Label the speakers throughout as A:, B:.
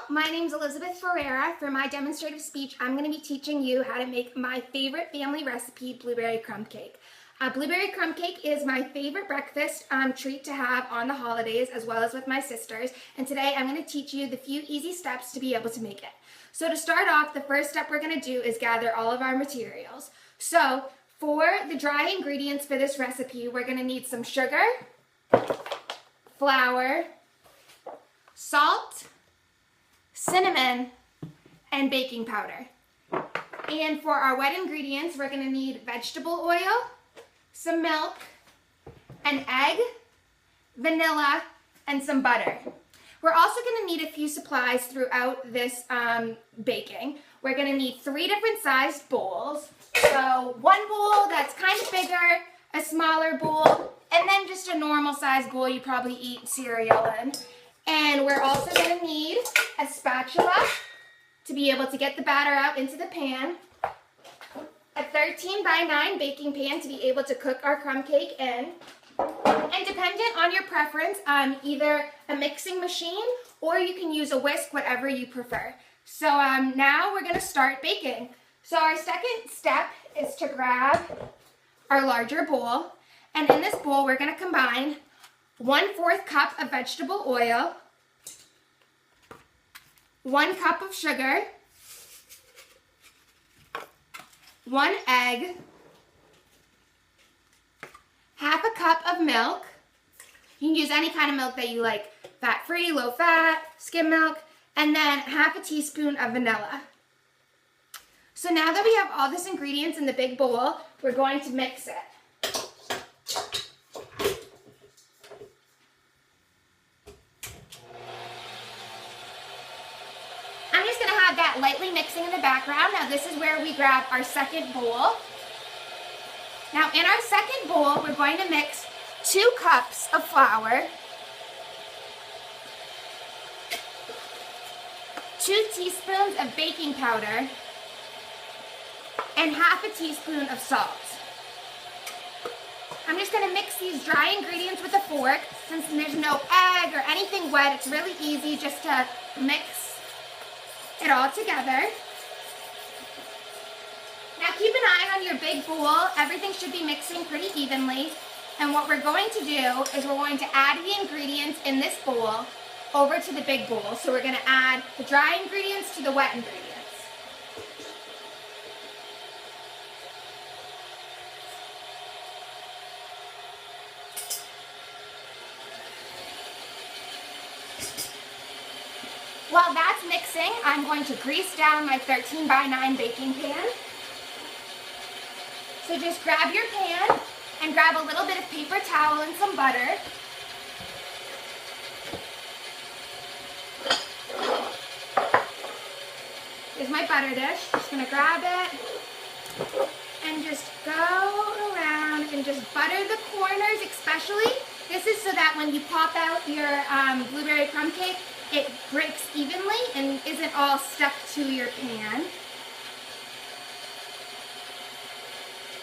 A: my name's Elizabeth Ferreira. For my demonstrative speech, I'm going to be teaching you how to make my favorite family recipe, blueberry crumb cake. Blueberry crumb cake is my favorite breakfast treat to have on the holidays, as well as with my sisters. And today I'm going to teach you the few easy steps to be able to make it. So to start off, the first step we're going to do is gather all of our materials. So for the dry ingredients for this recipe, we're going to need some sugar, flour, salt, cinnamon, and baking powder. And for our wet ingredients, we're going to need vegetable oil, some milk, an egg, vanilla, and some butter. We're also going to need a few supplies throughout this baking. We're going to need 3 different sized bowls. So one bowl that's kind of bigger, a smaller bowl, and then just a normal sized bowl you probably eat cereal in. And we're also going to need a spatula to be able to get the batter out into the pan, a 13x9 baking pan to be able to cook our crumb cake in, and dependent on your preference, either a mixing machine or you can use a whisk, whatever you prefer. So now we're going to start baking. So our second step is to grab our larger bowl, and in this bowl we're going to combine 1/4 cup of vegetable oil, 1 cup of sugar, 1 egg, 1/2 cup of milk. You can use any kind of milk that you like, fat-free, low-fat, skim milk, and then 1/2 teaspoon of vanilla. So now that we have all these ingredients in the big bowl, we're going to mix it. That lightly mixing in the background. Now this is where we grab our second bowl. Now in our second bowl, we're going to mix 2 cups of flour, 2 teaspoons of baking powder, and 1/2 teaspoon of salt. I'm just going to mix these dry ingredients with a fork. Since there's no egg or anything wet, it's really easy just to mix it all together. Now keep an eye on your big bowl. Everything should be mixing pretty evenly. And what we're going to do is we're going to add the ingredients in this bowl over to the big bowl. So we're going to add the dry ingredients to the wet ingredients. While that's mixing, I'm going to grease down my 13x9 baking pan. So just grab your pan and grab a little bit of paper towel and some butter. Here's my butter dish. Just going to grab it and just go around and just butter the corners especially. This is so that when you pop out your blueberry crumb cake, it breaks evenly and isn't all stuck to your pan.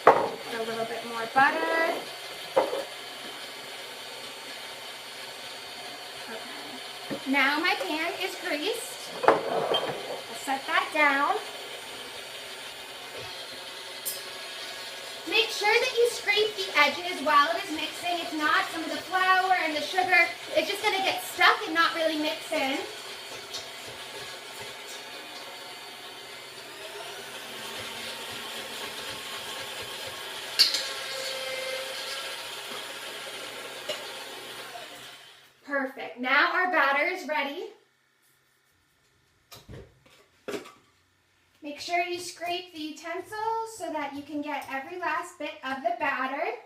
A: Add a little bit more butter. Okay. Now my pan is greased. I'll set that down. Make sure that you scrape the edges while it is mixing. If not, some of the flour and the sugar is just going to get stuck and not really mix in. Perfect. Now our batter is ready. Make sure you scrape the utensils so that you can get every last bit of the batter.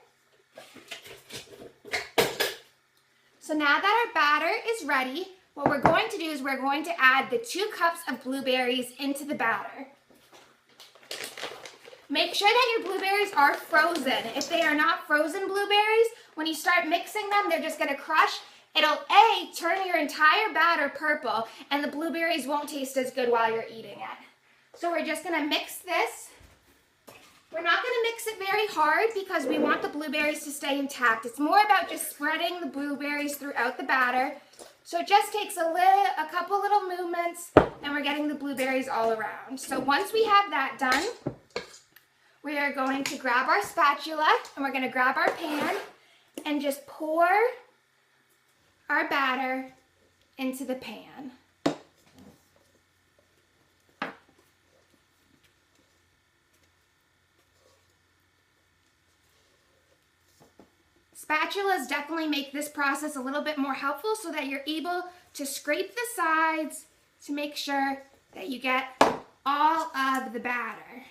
A: So now that our batter is ready, what we're going to do is we're going to add the 2 cups of blueberries into the batter. Make sure that your blueberries are frozen. If they are not frozen blueberries, when you start mixing them, they're just going to crush. It'll turn your entire batter purple, and the blueberries won't taste as good while you're eating it. So we're just going to mix this. We're not going to mix it very hard because we want the blueberries to stay intact. It's more about just spreading the blueberries throughout the batter So it just takes a couple little movements and we're getting the blueberries all around. So once we have that done, we are going to grab our spatula and we're going to grab our pan and just pour our batter into the pan. Spatulas definitely make this process a little bit more helpful so that you're able to scrape the sides to make sure that you get all of the batter.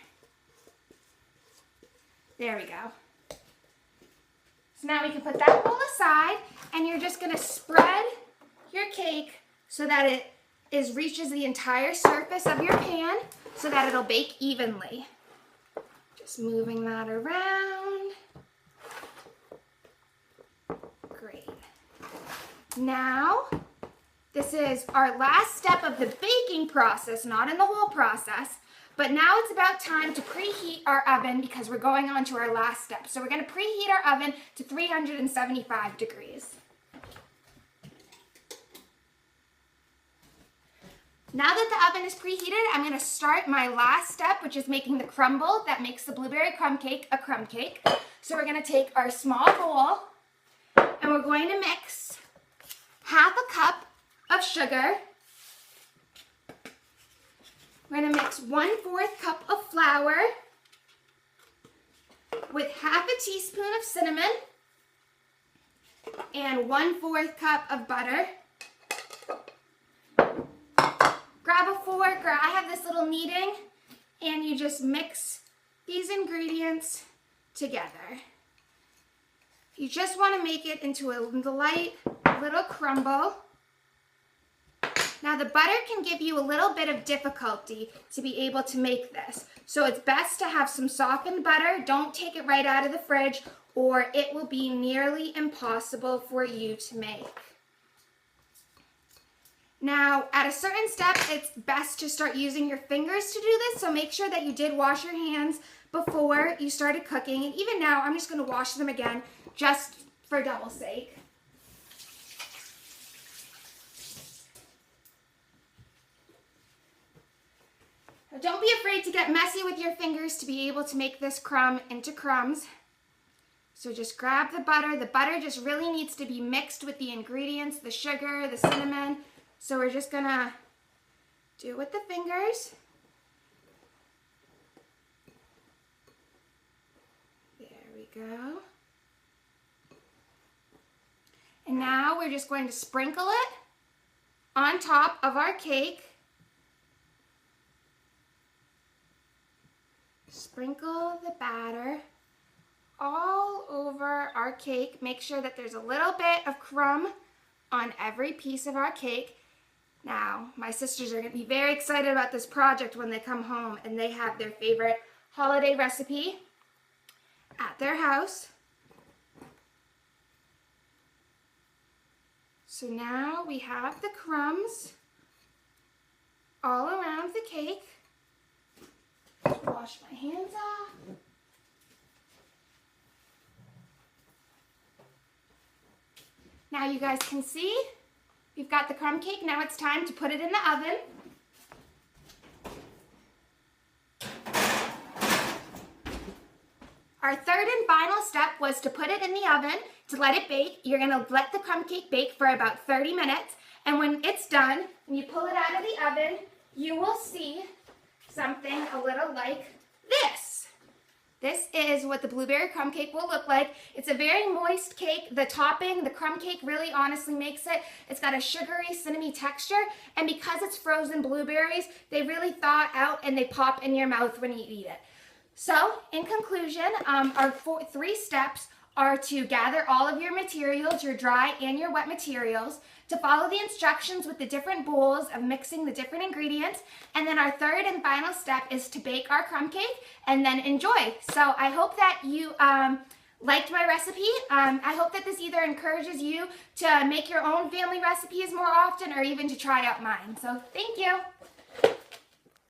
A: There we go. So now we can put that bowl aside and you're just going to spread your cake so that it reaches the entire surface of your pan so that it'll bake evenly. Just moving that around. Great. Now, this is our last step of the baking process, not in the whole process, but now it's about time to preheat our oven because we're going on to our last step. So we're going to preheat our oven to 375 degrees. Now that the oven is preheated, I'm going to start my last step, which is making the crumble that makes the blueberry crumb cake a crumb cake. So we're going to take our small bowl and we're going to mix half a cup of sugar. We're going to mix 1/4 cup of flour with half a teaspoon of cinnamon and 1/4 cup of butter. Grab a fork, or I have this little kneading, and you just mix these ingredients together. You just want to make it into a light little crumble. Now the butter can give you a little bit of difficulty to be able to make this. So it's best to have some softened butter. Don't take it right out of the fridge or it will be nearly impossible for you to make. Now at a certain step, it's best to start using your fingers to do this. So make sure that you did wash your hands before you started cooking. And even now, I'm just going to wash them again just for double's sake. Don't be afraid to get messy with your fingers to be able to make this crumb into crumbs. So just grab the butter. The butter just really needs to be mixed with the ingredients, the sugar, the cinnamon. So we're just gonna do it with the fingers. There we go. And now we're just going to sprinkle it on top of our cake. Sprinkle the batter all over our cake. Make sure that there's a little bit of crumb on every piece of our cake. Now, my sisters are going to be very excited about this project when they come home and they have their favorite holiday recipe at their house. So now we have the crumbs all around the cake. Wash my hands off. Now you guys can see we've got the crumb cake. Now it's time to put it in the oven. Our third and final step was to put it in the oven to let it bake. You're going to let the crumb cake bake for about 30 minutes. And when it's done, when you pull it out of the oven, you will see something a little like this. This is what the blueberry crumb cake will look like. It's a very moist cake. The topping, the crumb cake really honestly makes it. It's got a sugary, cinnamony texture, and because it's frozen blueberries, they really thaw out and they pop in your mouth when you eat it. So, in conclusion, our three steps are to gather all of your materials, your dry and your wet materials, to follow the instructions with the different bowls of mixing the different ingredients, and then our third and final step is to bake our crumb cake and then enjoy. So I hope that you liked my recipe. I hope that this either encourages you to make your own family recipes more often or even to try out mine. So thank you.